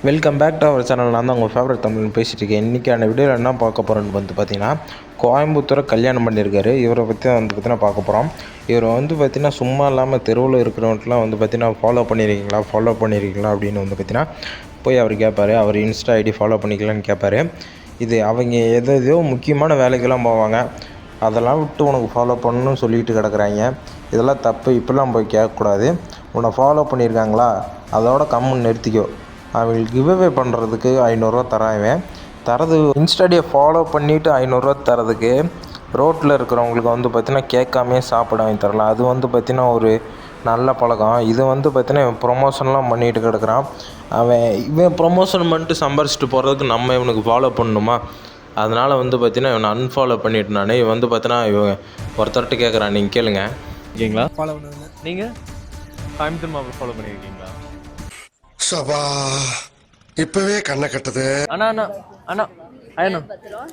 Welcome back to our channel. நான் தான் உங்கள் ஃபேவரட் தமிழ்னு பேசிகிட்டு இருக்கேன். இன்றைக்கான வீடியோவில் என்ன பார்க்க போகிறோன்னு பார்த்தீங்கன்னா, கோயம்புத்தூரை கல்யாணம் பண்ணியிருக்காரு. இவரை பற்றி பார்த்தீங்கன்னா பார்க்க போகிறோம். இவர் பார்த்தீங்கன்னா சும்மா இல்லாமல் தெருவில் இருக்கிறவங்கலாம் பார்த்தீங்கன்னா ஃபாலோ பண்ணியிருக்கீங்களா அப்படின்னு பார்த்தீங்கன்னா போய் அவர் கேட்பார். அவர் இன்ஸ்டா ஐடி ஃபாலோ பண்ணிக்கலான்னு கேட்பார். இது அவங்க எதோ முக்கியமான வேலைக்கெல்லாம் போவாங்க. அதெல்லாம் விட்டு உனக்கு ஃபாலோ பண்ணணும்னு சொல்லிட்டு கிடக்குறாங்க. இதெல்லாம் தப்பு. இப்படிலாம் போய் கேட்கக்கூடாது. உன்னை ஃபாலோ பண்ணியிருக்காங்களா, அதோட கம்முன்னு நிறுத்திக்கோ. அவங்களுக்கு கிவ்அவே பண்ணுறதுக்கு 500 தரான். தரது இன்ஸ்டாடியை ஃபாலோ பண்ணிவிட்டு 500 தரதுக்கு ரோட்டில் இருக்கிறவங்களுக்கு பார்த்திங்கன்னா கேட்காமே சாப்பிட வாங்கி தரலாம். அது பார்த்திங்கன்னா ஒரு நல்ல பழக்கம். இது பார்த்திங்கன்னா இவன் ப்ரொமோஷன்லாம் பண்ணிகிட்டு கிடக்குறான். இவன் ப்ரொமோஷன் பண்ணிட்டு சம்பாரிச்சிட்டு போகிறதுக்கு நம்ம இவனுக்கு ஃபாலோ பண்ணணுமா? அதனால் பார்த்திங்கன்னா இவனை அன்ஃபாலோ பண்ணிவிட்டு நான் இவன் பார்த்திங்கன்னா இவன் ஒருத்தர்கிட்ட கேட்குறான். நீங்கள் கேளுங்க. இருக்கீங்களா? ஃபாலோ பண்ணுங்க. நீங்கள் கோயம்புத்தூர் மாப்பிள்ளை ஃபாலோ பண்ணியிருக்கீங்களா? சபா இப்பவே கண்ணை கட்டுது. அண்ணா அண்ணா அண்ணா அண்ணா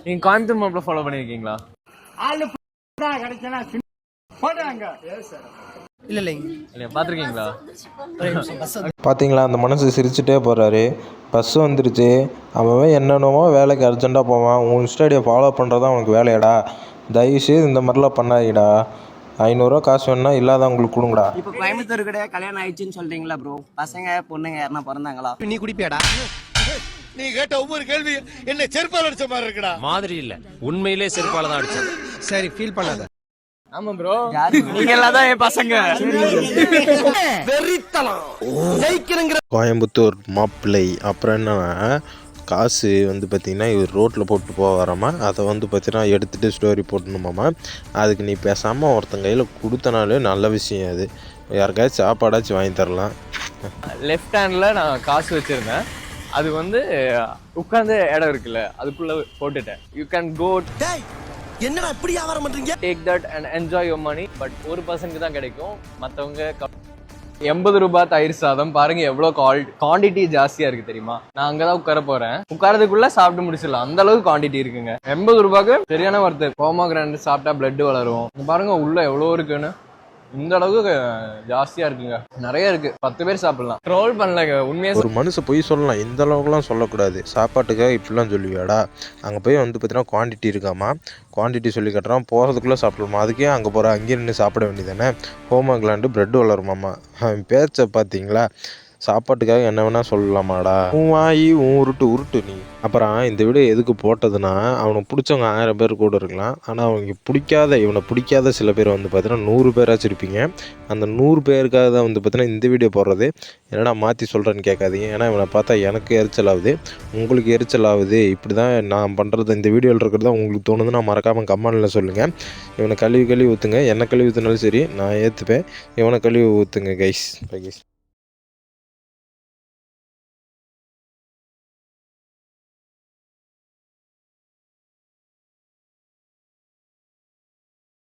நீங்க கோயம்புத்தூர் மாப்பிள்ளை ஃபாலோ பண்ணிருக்கீங்களா? பாத்திருக்கீங்களா? பார்த்தீங்களா, அந்த மனசு சிரிச்சுட்டே போகிறாரு. பஸ்ஸு வந்துருச்சு. அவன் என்னென்னமோ வேலைக்கு அர்ஜென்ட்டாக போவான். உன் இன்ஸ்டாடியை ஃபாலோ பண்ணுறதா உனக்கு வேலையாடா? தயவுசெய்து இந்த மாதிரிலாம் பண்ணாதீடா. 500 காசு வேணுன்னா இல்லாதவங்களுக்கு கொடுங்கடா. இப்போ கோயம்புத்தூர் கிடையாது கல்யாணம் ஆயிடுச்சுன்னு சொல்றீங்களா ப்ரோ? பசங்க பொண்ணுங்க யாருன்னா பிறந்தாங்களா? நீ குடிப்பியாடா? நீ கேட்ட ஒவ்வொரு கேள்வி என்ன செருப்பால் அடிச்ச மாதிரி இருக்குடா. மாதிரி இல்ல, உண்மையிலே செருப்பால தான் அடிச்சது. சரி, ஃபீல் பண்ணாத. ஆமா ப்ரோ, நீங்க எல்லாம் தான் என் பசங்க. கோயம்புத்தூர் மாப்பிள்ளை அப்புறம் என்னன்னா காசு பார்த்திங்கன்னா இவர் ரோட்டில் போட்டு போவாராமா. அதை பார்த்திங்கன்னா எடுத்துகிட்டு ஸ்டோரி போட்டணுமாம்மா. அதுக்கு நீ பேசாமல் ஒருத்தன் கையில் கொடுத்தனாலே நல்ல விஷயம். அது யாருக்காச்சும் சாப்பாடாச்சும் வாங்கி தரலாம். லெஃப்ட் ஹேண்டில் நான் காசு வச்சுருந்தேன். அது உட்காந்து இடம் இருக்குல்ல, அதுக்குள்ளே போட்டுட்டேன். You can go. என்னடா இப்படி வியாபாரம் பண்றீங்க? Take that and enjoy your money. But ஒரு பர்சனுக்கு தான் கிடைக்கும். மற்றவங்க 80 ரூபாய் தயிர் சாதம் பாருங்க, எவ்வளவு குவான்டிட்டி ஜாஸ்தியா இருக்கு தெரியுமா? நான் அங்கதான் உட்கார போறேன். உட்காரதுக்குள்ள சாப்பிட்டு முடிச்சிடலாம், அந்த அளவுக்கு குவான்டிட்டி இருக்குங்க. 80 ரூபாய்க்கு சரியான வார்த்தை. போமோகிரானேட் சாப்பிட்டா பிளட் வளரும். பாருங்க உள்ள எவ்வளவு இருக்குன்னு. இந்த அளவுக்கு ஜாஸ்தியா இருக்குங்க. நிறைய இருக்கு. 10 பேர் சாப்பிடலாம். ட்ரோல் பண்ணலங்க. உண்மையா ஒரு மனுஷன் போய் சொல்லலாம், இந்த அளவுக்குலாம் சொல்லக்கூடாது. சாப்பாட்டுக்காக இப்படிலாம் சொல்லுவியாடா? அங்கே போய் பார்த்தீங்கன்னா குவான்டிட்டி இருக்காமா. குவான்டிட்டி சொல்லி கட்டுறான். போகிறதுக்குள்ளே சாப்பிடலாமா? அதுக்கே அங்கே போகிற அங்கேயே நின்று சாப்பிட வேண்டியதானே. ஹோமோகிராண்டு பிரெட் வளருமாம்மா. பேச்சை பார்த்தீங்களா? சாப்பாட்டுக்காக என்ன வேணால் சொல்லலாமாடா? வாயி உருட்டு நீ. அப்புறம் இந்த வீடியோ எதுக்கு போட்டதுன்னா, அவனுக்கு பிடிச்சவங்க 1000 பேர் கூட இருக்கலாம். ஆனால் இவனை பிடிக்காத சில பேர் பார்த்தீங்கன்னா 100 பேராச்சும் இருப்பீங்க. அந்த 100 பேருக்காக தான் பார்த்தீங்கன்னா இந்த வீடியோ போடுறது. என்னடா மாற்றி சொல்கிறேன்னு கேட்காதீங்க. ஏன்னா இவனை பார்த்தா எனக்கு எரிச்சல் ஆகுது, உங்களுக்கு எரிச்சல் ஆகுது. இப்படி தான் நான் பண்ணுறது. இந்த வீடியோவில் இருக்கிறதா உங்களுக்கு தோணுதுன்னா மறக்காமல் கமெண்டில் சொல்லுங்கள். இவனை கழுவி ஊற்றுங்க. என்ன கழுவி ஊற்றுனாலும் சரி நான் ஏற்றுப்பேன். இவனை கழுவி ஊற்றுங்க கைஸ்.